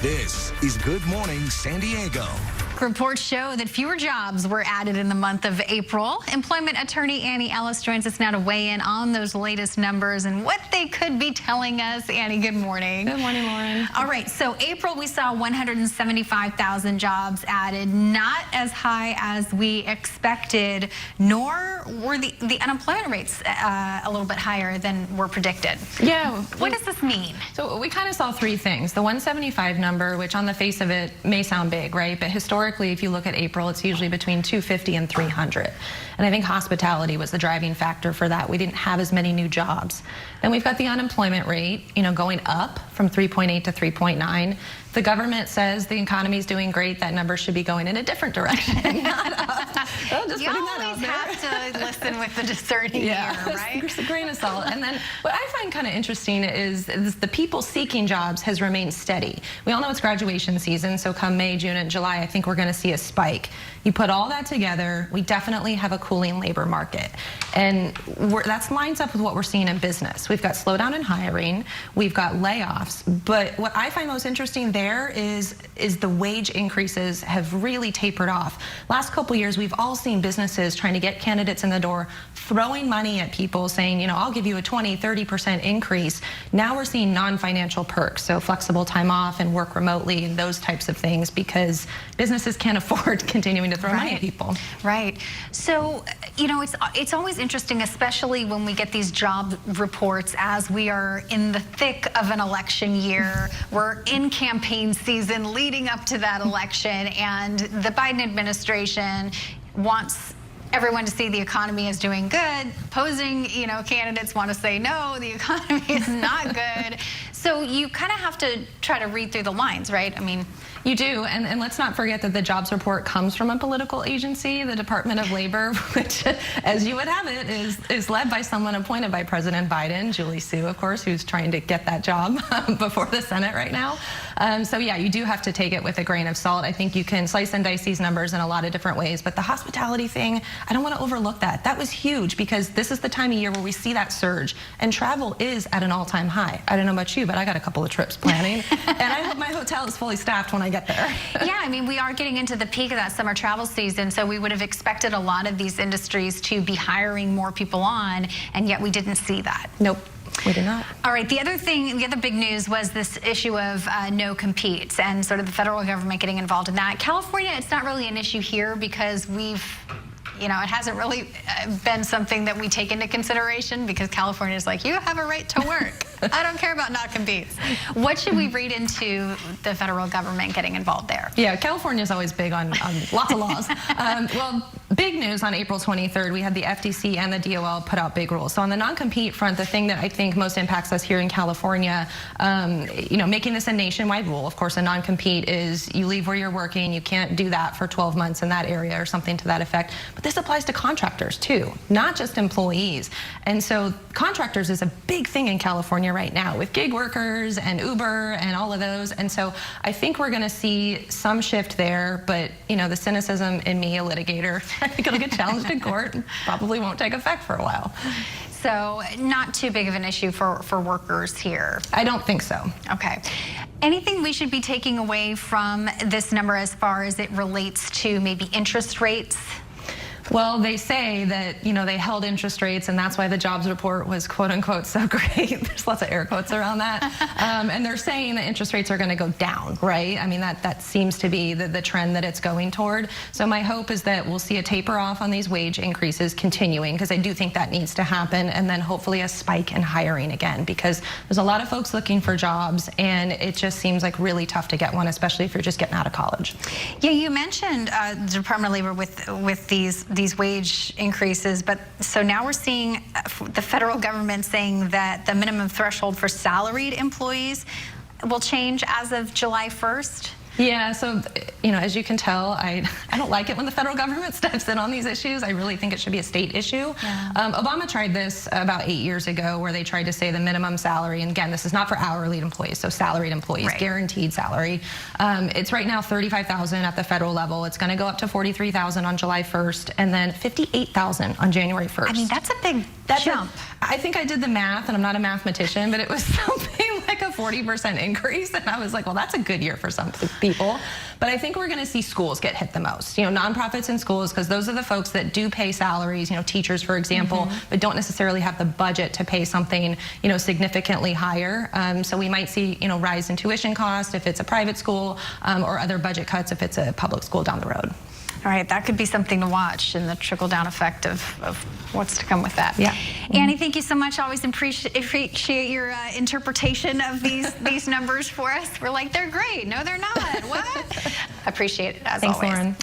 This is Good Morning San Diego. Reports show that fewer jobs were added in the month of April. Employment Attorney Annie Ellis joins us now to weigh in on those latest numbers and what they could be telling us. Annie, good morning. Good morning, Lauren. All right, so April we saw 175,000 jobs added, not as high as we expected, nor were the unemployment rates a little bit higher than were predicted. Yeah. What does this mean? So we kind of saw three things. The 175 number, which on the face of it may sound big, right? But historically, if you look at April, it's usually between 250 and 300. And I think hospitality was the driving factor for that. We didn't have as many new jobs. Then we've got the unemployment rate, going up from 3.8 to 3.9. The government says the economy is doing great. That number should be going in a different direction, not up. So just you putting that always out there. have to listen with the discerning ear, right? Just a grain of salt. And then what I find kind of interesting is the people seeking jobs has remained steady. We all know it's graduation season, so come May, June, and July, I think we're going to see a spike. You put all that together, we definitely have a cooling labor market. And that lines up with what we're seeing in business. We've got slowdown in hiring, we've got layoffs, but what I find most interesting there is the wage increases have really tapered off. Last couple years, we've all seen businesses trying to get candidates in the door, throwing money at people saying, I'll give you a 20, 30% increase. Now we're seeing non-financial perks, so flexible time off and work remotely and those types of things, because businesses can't afford continuing to throw money at people. Right. So, it's always interesting, especially when we get these job reports as we are in the thick of an election year. We're in campaign season leading up to that election, and the Biden administration wants everyone to see the economy is doing good. Opposing, candidates want to say, no, the economy is not good. So you kind of have to try to read through the lines, right? I mean, you do, and let's not forget that the jobs report comes from a political agency, the Department of Labor, which, as you would have it, is led by someone appointed by President Biden, Julie Su, of course, who's trying to get that job before the Senate right now. So yeah, you do have to take it with a grain of salt. I think you can slice and dice these numbers in a lot of different ways, but the hospitality thing, I don't want to overlook that. That was huge, because this is the time of year where we see that surge, and travel is at an all-time high. I don't know about you, but I got a couple of trips planning, and I hope my hotel is fully staffed when I get there. Yeah, I mean, we are getting into the peak of that summer travel season, so we would have expected a lot of these industries to be hiring more people on, and yet we didn't see that. Nope. We did not. All right, the other big news was this issue of no compete and sort of the federal government getting involved in that. California, it's not really an issue here because it hasn't really been something that we take into consideration, because California is like, you have a right to work. I don't care about not competes. What should we read into the federal government getting involved there? Yeah, California is always big on lots of laws. Well, big news on April 23rd, we had the FTC and the DOL put out big rules. So on the non-compete front, the thing that I think most impacts us here in California, making this a nationwide rule. Of course, a non-compete is you leave where you're working, you can't do that for 12 months in that area or something to that effect. But this applies to contractors too, not just employees. And so contractors is a big thing in California right now with gig workers and Uber and all of those. And so I think we're going to see some shift there, but the cynicism in me, a litigator, I think it'll get challenged in court and probably won't take effect for a while. So not too big of an issue for workers here. I don't think so. Okay. Anything we should be taking away from this number as far as it relates to maybe interest rates? Well, they say that, they held interest rates, and that's why the jobs report was, quote unquote, so great. There's lots of air quotes around that. And they're saying that interest rates are going to go down, right? I mean, that seems to be the trend that it's going toward. So my hope is that we'll see a taper off on these wage increases continuing, because I do think that needs to happen, and then hopefully a spike in hiring again, because there's a lot of folks looking for jobs, and it just seems like really tough to get one, especially if you're just getting out of college. Yeah, you mentioned the Department of Labor with these wage increases, but so now we're seeing the federal government saying that the minimum threshold for salaried employees will change as of July 1st. Yeah, so, as you can tell, I don't like it when the federal government steps in on these issues. I really think it should be a state issue. Yeah. Obama tried this about 8 years ago, where they tried to say the minimum salary, and again, this is not for hourly employees, so salaried employees, right. Guaranteed salary. It's right now $35,000 at the federal level. It's going to go up to $43,000 on July 1st, and then $58,000 on January 1st. I mean, that's a big jump. I think I did the math, and I'm not a mathematician, but it was something like a 40% increase, and I was like, well, that's a good year for some people. But I think we're going to see schools get hit the most. You know, nonprofits and schools, because those are the folks that do pay salaries, you know, teachers, for example, but don't necessarily have the budget to pay something, you know, significantly higher. So we might see, you know, rise in tuition cost if it's a private school, or other budget cuts if it's a public school down the road. All right, that could be something to watch, and the trickle-down effect of what's to come with that. Yeah. Annie, thank you so much. Always appreciate your interpretation of these numbers for us. We're like, they're great. No, they're not. What? Appreciate it, as Thanks, always. Lauren.